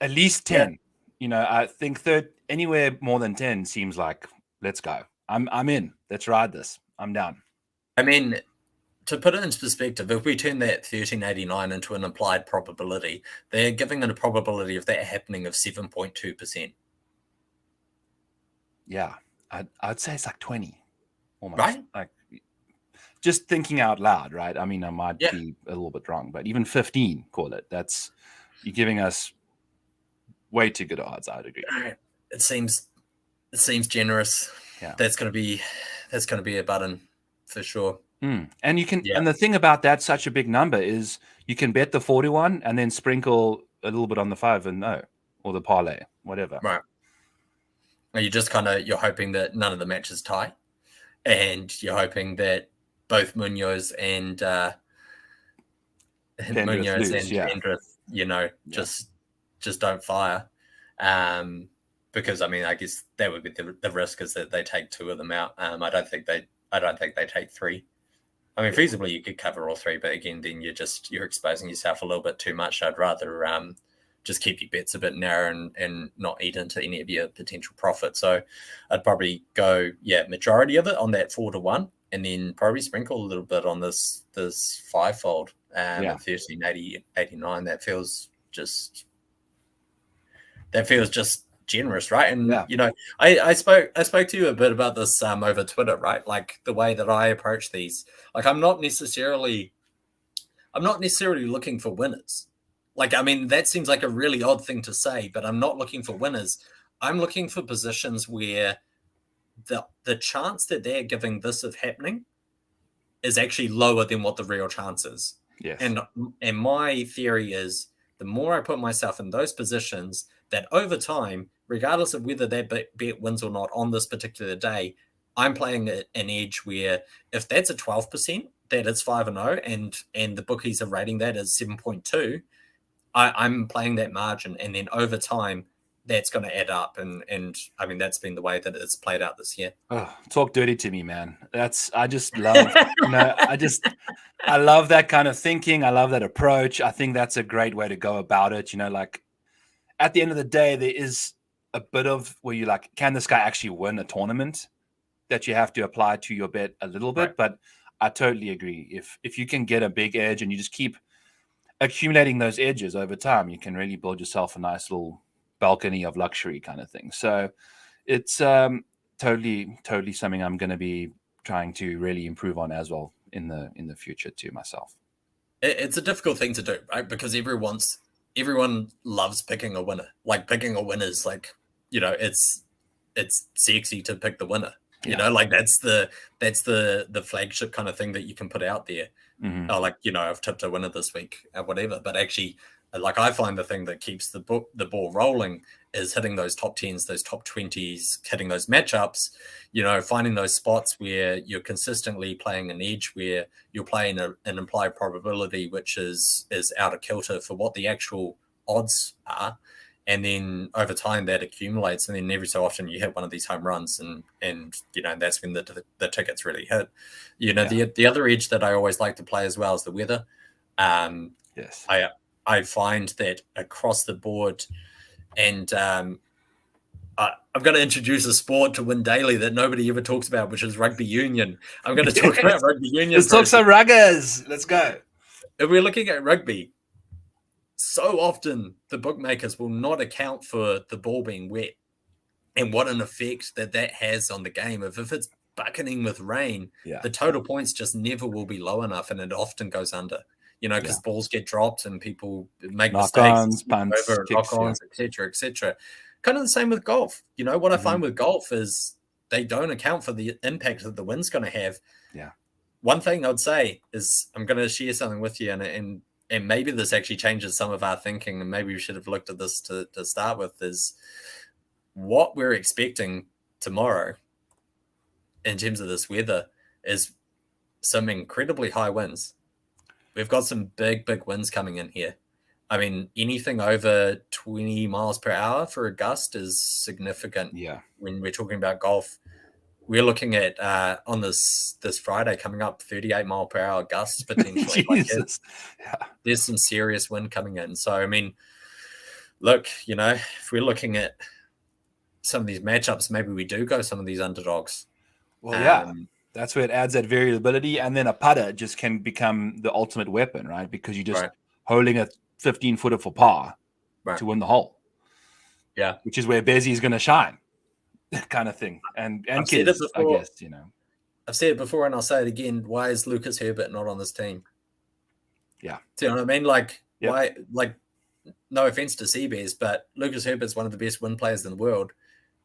at least 10. Yeah. I think anywhere more than 10 seems like let's go. I'm in. Let's ride this. I'm down. I mean, to put it into perspective, if we turn that 1389 into an implied probability, they're giving it a probability of that happening of 7.2%. Yeah, I'd say it's like 20, almost. Right? Like, just thinking out loud, right? I mean, I might be a little bit wrong, but even 15, call it. You're giving us way too good odds. I'd agree. It seems generous. Yeah, that's gonna be a button for sure. And you can, and the thing about that, such a big number, is you can bet the 41 and then sprinkle a little bit on the 5 and no, or the parlay, whatever. Right. Are you just you're hoping that none of the matches tie, and you're hoping that both Munoz and Pendrith, just don't fire, because I mean, I guess that would be the risk, is that they take 2 of them out. I don't think they take 3. I mean, feasibly you could cover all 3, but again, then you're exposing yourself a little bit too much. I'd rather just keep your bets a bit narrow and not eat into any of your potential profit. So I'd probably go, majority of it on that 4-1, and then probably sprinkle a little bit on this 5-fold at 1389. That feels just generous, right? And I spoke to you a bit about this over Twitter, right? Like the way that I approach these, like I'm not necessarily looking for winners. Like, I mean, that seems like a really odd thing to say, but I'm not looking for winners. I'm looking for positions where the chance that they're giving this of happening is actually lower than what the real chance is. Yes. And my theory is, the more I put myself in those positions, that over time, regardless of whether that bet wins or not on this particular day, I'm playing an edge where if that's a 12%, that it's 5-0, and the bookies are rating that as 7.2, I'm playing that margin, and then over time, that's going to add up. And I mean, that's been the way that it's played out this year. Oh, talk dirty to me, man. I just love, I love that kind of thinking. I love that approach. I think that's a great way to go about it. Like at the end of the day, there is a bit of where you like, can this guy actually win a tournament, that you have to apply to your bet a little bit. Right. But I totally agree. If you can get a big edge and you just keep accumulating those edges over time, you can really build yourself a nice little balcony of luxury kind of thing. So it's totally something I'm going to be trying to really improve on as well in the future to myself. It's a difficult thing to do, right? Because everyone loves picking a winner. Like picking a winner is like, it's sexy to pick the winner. Like that's the flagship kind of thing that you can put out there. Mm-hmm. Like, I've tipped a winner this week or whatever. But actually, like I find the thing that keeps the ball rolling is hitting those top 10s, those top 20s, hitting those matchups, finding those spots where you're consistently playing an edge, where you're playing an implied probability, which is out of kilter for what the actual odds are. And then over time that accumulates, and then every so often you hit one of these home runs, and that's when the tickets really hit. The other edge that I always like to play as well is the weather. Yes, I find that across the board, and I'm going to introduce a sport to Win Daily that nobody ever talks about, which is rugby union. I'm going to talk about rugby union. Let's talk some ruggers. Let's go. If we're looking at rugby, so often the bookmakers will not account for the ball being wet and what an effect that has on the game. If it's bucketing with rain, the total points just never will be low enough, and it often goes under. Because balls get dropped and people make mistakes, knock-ons, etc. Kind of the same with golf. What I find with golf is they don't account for the impact that the wind's going to have. Yeah. One thing I'd say is, I'm going to share something with you, and and maybe this actually changes some of our thinking, and maybe we should have looked at this to start with, is what we're expecting tomorrow in terms of this weather is some incredibly high winds. We've got some big winds coming in here. I mean, anything over 20 miles per hour for a gust is significant. Yeah. When we're talking about golf, we're looking at on this Friday coming up 38 mile per hour gusts potentially. There's some serious wind coming in. So, I mean, look, if we're looking at some of these matchups, maybe we do go some of these underdogs. Well, that's where it adds that variability, and then a putter just can become the ultimate weapon, right? Because you're just holding a 15-footer for par to win the hole. Yeah, which is where Bezzy is going to shine, kind of thing. And kids, I guess, I've said it before, and I'll say it again. Why is Lucas Herbert not on this team? Yeah, do you know what I mean? Like, why? Like, no offense to Seabears, but Lucas Herbert's one of the best win players in the world.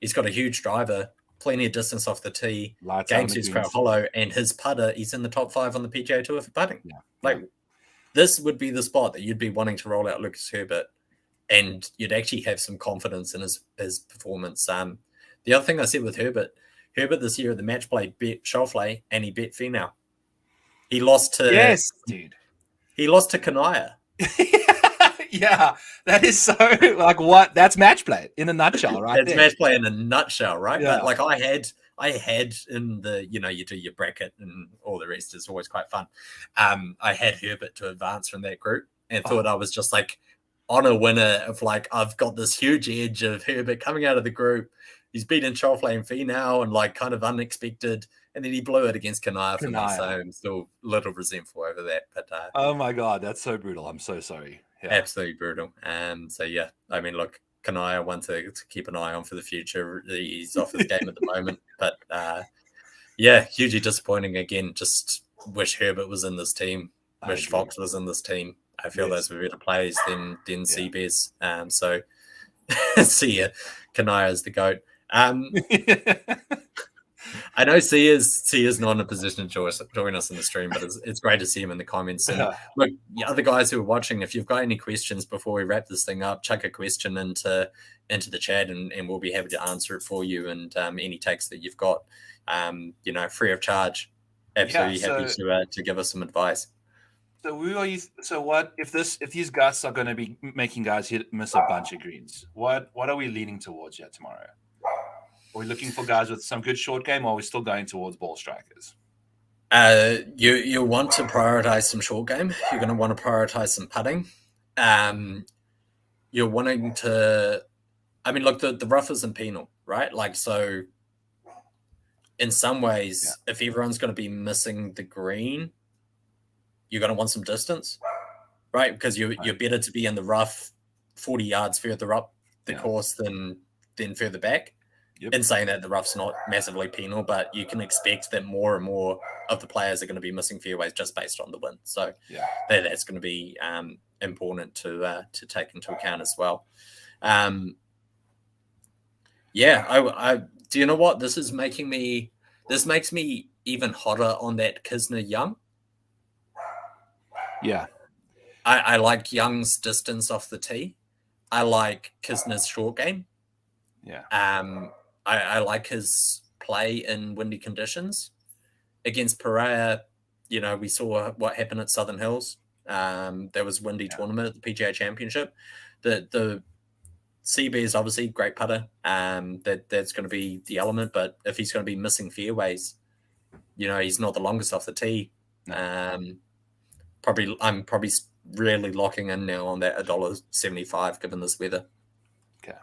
He's got a huge driver, plenty of distance off the tee, game suits crowd hollow, and his putter, he's in the top 5 on the PGA Tour for putting. This would be the spot that you'd be wanting to roll out Lucas Herbert, and you'd actually have some confidence in his performance. The other thing I said with Herbert this year at the match play bet Schauffele, and he bet Finau. He lost to He lost to Kanaya. Yeah, that is so like what? That's match play in a nutshell, right? That's match play in a nutshell, right? Yeah. But like I had in the, you do your bracket and all the rest is always quite fun. I had Herbert to advance from that group and thought I was just like on a winner of like, I've got this huge edge of Herbert coming out of the group. He's beaten Schauffele and Finau and like kind of unexpected. And then he blew it against Kanaya for me. So I'm still a little resentful over that. But oh my God, that's so brutal. I'm so sorry. Yeah. Absolutely brutal. So yeah, I mean, look, Kanaya, one to keep an eye on for the future. He's off his game at the moment, but yeah, hugely disappointing again. Just wish Herbert was in this team. Wish Fox was in this team. I feel those were better players than Seabears. So see ya. Kanaya is the GOAT. I know C is not in a position to join us in the stream, but it's great to see him in the comments. And look, the other guys who are watching, if you've got any questions before we wrap this thing up, chuck a question into the chat and we'll be happy to answer it for you. And any takes that you've got, free of charge. Absolutely happy to give us some advice. So what if these gusts are going to be making guys miss a bunch of greens? What are we leaning towards yet tomorrow? Are we looking for guys with some good short game, or are we still going towards ball strikers? You want to prioritize some short game. You're going to want to prioritize some putting. You're wanting to, I mean, look, the rough isn't penal, right? Like, so in some ways, if everyone's going to be missing the green, you're going to want some distance, right? Because you're better to be in the rough 40 yards further up the course than further back. Yep. In saying that, the rough's not massively penal, but you can expect that more and more of the players are going to be missing fairways just based on the wind. So that's going to be important to take into account as well. I do you know what? This makes me even hotter on that Kisner Young. Yeah. I like Young's distance off the tee. I like Kisner's short game. Yeah. I like his play in windy conditions. Against Pereira, we saw what happened at Southern Hills. There was windy tournament at the PGA Championship. The Seabears, obviously, great putter. That's going to be the element, but if he's going to be missing fairways, he's not the longest off the tee. I'm probably really locking in now on that $1.75 given this weather. Okay.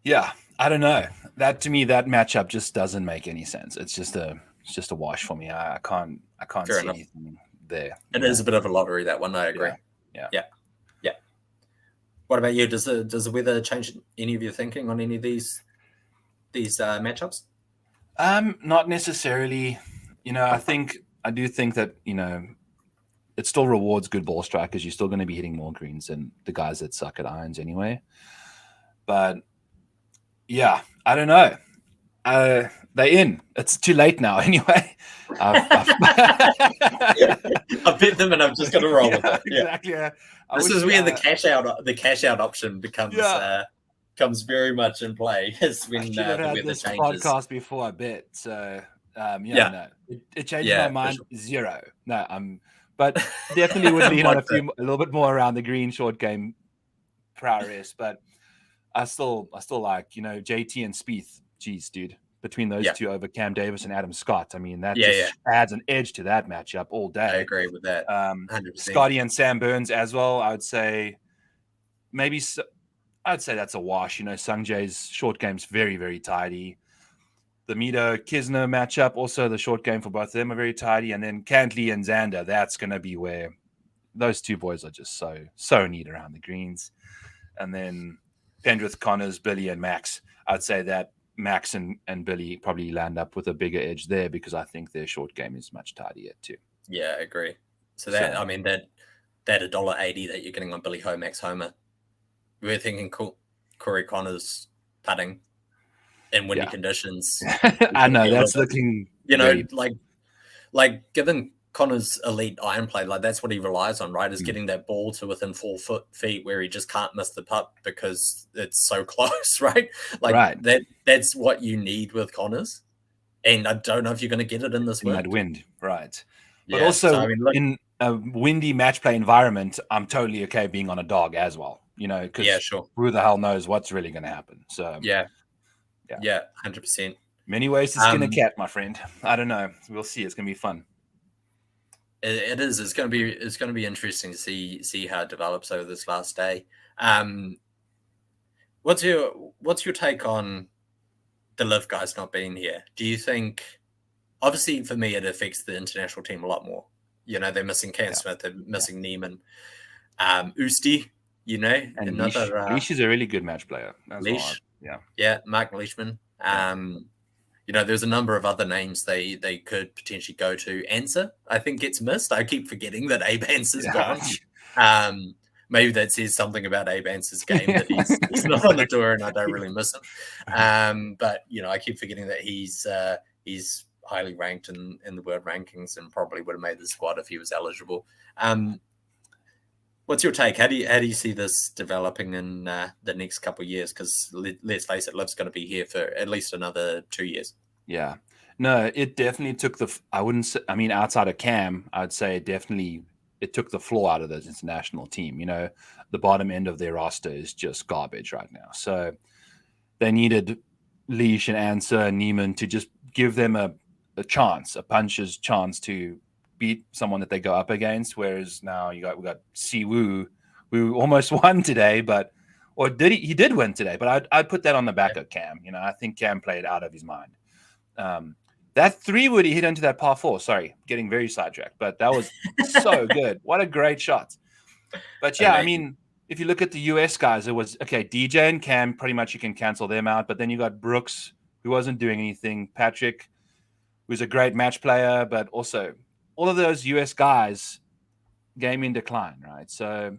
Yeah, I don't know. That to me, that matchup just doesn't make any sense. It's just a wash for me. I can't Fair see enough. anything there. It is a bit of a lottery, that one. I agree. Yeah. What about you? Does the weather change any of your thinking on any of these matchups? Not necessarily. I do think that it still rewards good ball strikers. You're still going to be hitting more greens than the guys that suck at irons anyway. But yeah, I don't know. They're in. It's too late now. Anyway, I've bet them, and I'm just going to roll with it. Exactly. This is where the cash out option becomes comes very much in play. Is when I should have had this podcast before I bet. So no, it changed my mind. Sure. Zero. No, but definitely would lean on a little bit more around the green short game prowess. But I still like JT and Spieth. Geez, dude. Between those two over Cam Davis and Adam Scott. I mean, that adds an edge to that matchup all day. I agree with that. 100%. Scotty and Sam Burns as well. I would say that's a wash. Sungjae's short game's very, very tidy. The Mito-Kisner matchup, also the short game for both of them are very tidy. And then Cantley and Xander, that's going to be where those two boys are just so neat around the greens. And then Pendrith, Connors, Billy, and Max. I'd say that Max and Billy probably land up with a bigger edge there because I think their short game is much tidier too. Yeah, I agree. So that $1.80 that you're getting on Billy Ho, Max Homer, we're thinking Corey Connors putting in windy conditions. I know that's looking, like given Connor's elite iron play, like that's what he relies on, right? Is getting that ball to within 4 feet where he just can't miss the putt because it's so close, right? That's what you need with Connors. And I don't know if you're going to get it in this wind. That wind, right? But also in a windy match play environment, I'm totally okay being on a dog as well. Because who the hell knows what's really going to happen? So 100%. Many ways to skin a cat, my friend. I don't know. We'll see. It's going to be fun. It is. It's going to be interesting to see how it develops over this last day. What's your take on the Liv guys not being here? Do you think? Obviously, for me, it affects the international team a lot more. They're missing Cam Smith, they're missing Neiman, Usti. And another Leash is a really good match player. Leash, Mark Leishman. There's a number of other names they could potentially go to. Answer, I think, gets missed. I keep forgetting that Abe Answer's gone. Maybe that says something about Abe Answer's game that he's not on the tour and I don't really miss him. But I keep forgetting that he's highly ranked in the world rankings and probably would have made the squad if he was eligible. What's your take? How do you see this developing in the next couple of years? Because let's face it, Liv's going to be here for at least another 2 years. Yeah, no, it definitely took outside of Cam, I'd say it took the floor out of the international team. The bottom end of their roster is just garbage right now. So they needed Leash and Answer and Neiman to just give them a puncher's chance to beat someone that they go up against. Whereas now we got Siwoo, who almost won today, he did win today, but I'd put that on the back of Cam. I think Cam played out of his mind. That 3-wood he hit into that par 4. Sorry, getting very sidetracked, but that was so good. What a great shot. But yeah, if you look at the US guys, it was DJ and Cam, pretty much you can cancel them out. But then you got Brooks, who wasn't doing anything. Patrick, who's a great match player, but also all of those US guys, game in decline, right? So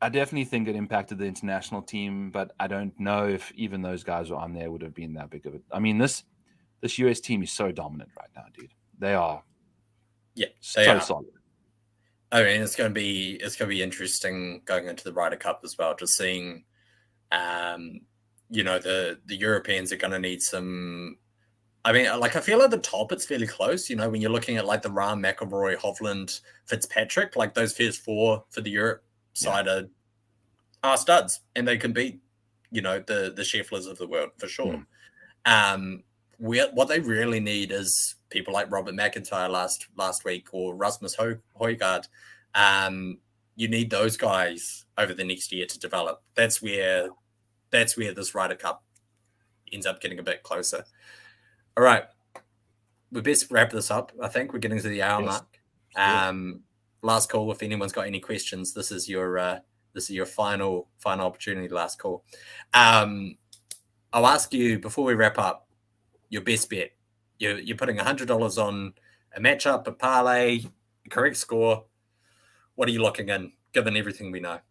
I definitely think it impacted the international team, but I don't know if even those guys were on there would have been that big of it. This US team is so dominant right now, dude. They are so solid. It's going to be interesting going into the Ryder Cup as well, just seeing the Europeans are going to need some. I feel at the top it's fairly close. When you're looking at like the Rahm, McIlroy, Hovland, Fitzpatrick, like those first 4 for the Europe side are studs, and they can beat the Schefflers of the world for sure. What they really need is people like Robert McIntyre last week or Rasmus Højgaard. You need those guys over the next year to develop. That's where this Ryder Cup ends up getting a bit closer. All right, we best wrap this up. I think we're getting to the hour mark. Last call. If anyone's got any questions, this is your final opportunity. Last call. I'll ask you before we wrap up your best bet. You're putting $100 on a matchup, a parlay, a correct score. What are you looking in, given everything we know?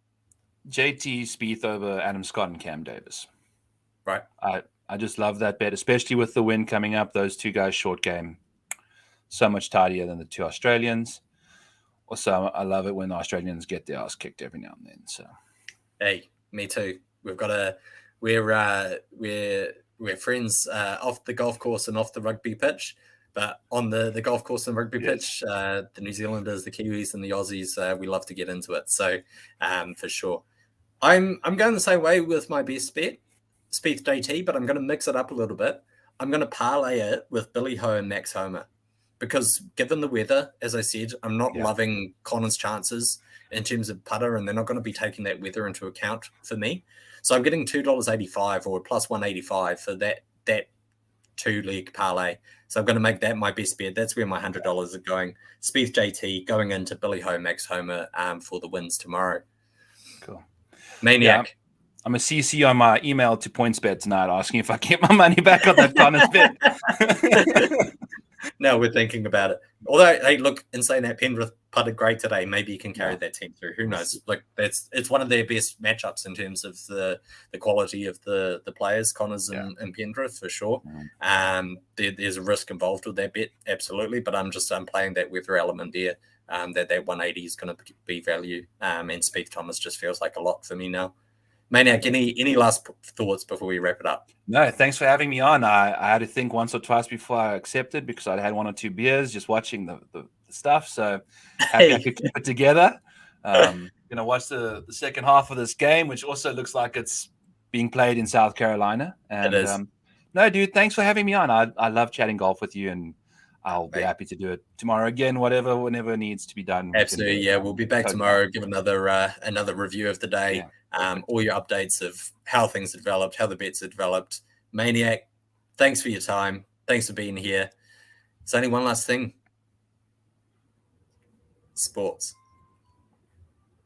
JT Spieth over Adam Scott and Cam Davis. Right. I just love that bet, especially with the win coming up. Those two guys short game, so much tidier than the two Australians. Also, I love it when the Australians get their ass kicked every now and then. So, hey, me too. We're friends off the golf course and off the rugby pitch, but on the golf course and rugby pitch, the New Zealanders, the Kiwis, and the Aussies, we love to get into it. So, for sure, I'm going the same way with my best bet, Spieth JT, but I'm going to mix it up a little bit. I'm going to parlay it with Billy Ho and Max Homer, because given the weather, as I said, I'm not loving Connor's chances in terms of putter, and they're not going to be taking that weather into account for me. So I'm getting $2.85 or plus 185 for that 2-leg parlay. So I'm going to make that my best bet. That's where my $100 are going. Spieth JT going into Billy Ho, Max Homer for the wins tomorrow. Cool. Maniac. Yeah. I'm a CC on my email to PointsBet tonight asking if I get my money back on that Connor's bet. No, we're thinking about it. Although, hey, look, in saying that, Penrith putted great today. Maybe you can carry that team through. Who knows? Like it's one of their best matchups in terms of the quality of the players, Connors and Penrith for sure. There's a risk involved with that bet, absolutely. But I'm playing that weather element there. That 180 is going to be value. And Spieth Thomas just feels like a lot for me now. Maniac, any last thoughts before we wrap it up? No, thanks for having me on. I had to think once or twice before I accepted because I'd had 1 or 2 beers just watching the stuff. So happy I could keep it together. Going to watch the second half of this game, which also looks like it's being played in South Carolina. And it is. No, dude, thanks for having me on. I love chatting golf with you, and I'll be happy to do it tomorrow again, whenever needs to be done. Absolutely, yeah. We'll be back tomorrow, give another review of the day, all your updates of how things have developed, how the bets have developed. Maniac, thanks for your time. Thanks for being here. There's only one last thing. Sports.